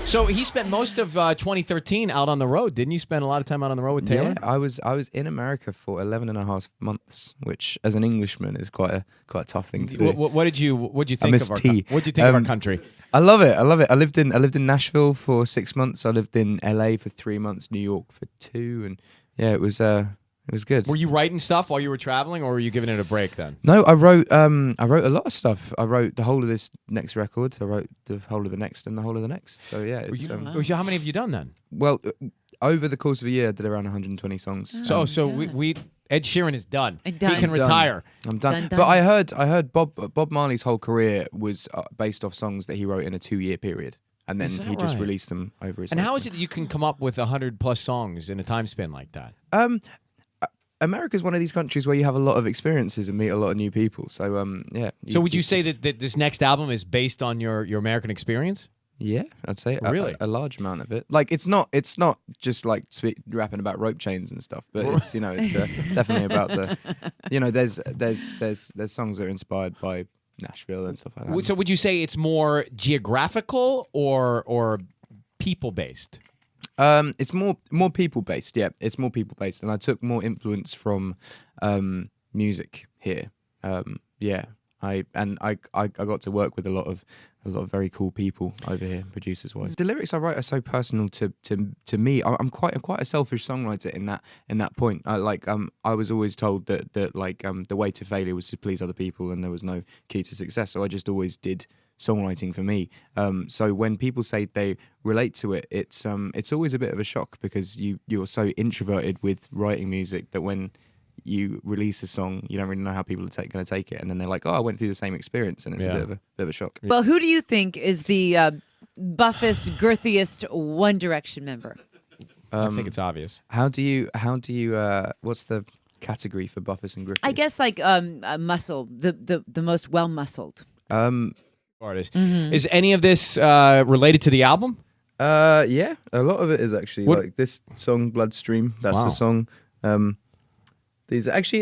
So he spent most of 2013 out on the road, didn't you? Spend a lot of time out on the road with Taylor? Yeah, I was in America for 11 and a half months, which as an Englishman is quite a tough thing to do. What did you think miss of our tea. What did you think of our country? I love it. I love it. I lived in Nashville for 6 months. I lived in LA for 3 months, New York for 2, and yeah, it was good. Were you writing stuff while you were traveling, or were you giving it a break then? No, I wrote a lot of stuff. I wrote the whole of this next record. I wrote the whole of the next and the whole of the next. So yeah, it's How many have you done then? well, over the course of a year, I did around 120 songs. So we Ed Sheeran is done. He Done. can retire. I'm done. Done. But I heard Bob Marley's whole career was based off songs that he wrote in a 2-year period, and then Is that he just right? released them over his. And how lifetime. is it that you can come up with 100+ songs in a time span like that? America's one of these countries where you have a lot of experiences and meet a lot of new people. So yeah. So would you say that this next album is based on your American experience? Yeah, I'd say Really? a large amount of it. Like it's not just like rapping about rope chains and stuff, but it's it's definitely about the there's songs that are inspired by Nashville and stuff like that. So would you say it's more geographical or people based? It's more people based. Yeah, it's more people based, and I took more influence from music here. Yeah, I got to work with a lot of very cool people over here, producers wise. The lyrics I write are so personal to me. I'm quite a selfish songwriter in that point. I was always told that the way to failure was to please other people, and there was no key to success. So I just always did songwriting for me. So when people say they relate to it, it's always a bit of a shock because you're so introverted with writing music that when you release a song, you don't really know how people are going to take it, and then they're like, "Oh, I went through the same experience," and it's a bit of a shock. Well, who do you think is the buffest, girthiest One Direction member? I think it's obvious. How do you what's the category for buffest and griffith? I guess like muscle, the most well muscled. Artist. Is any of this related to the album? Yeah, a lot of it is actually like this song, Bloodstream. That's the song. These actually,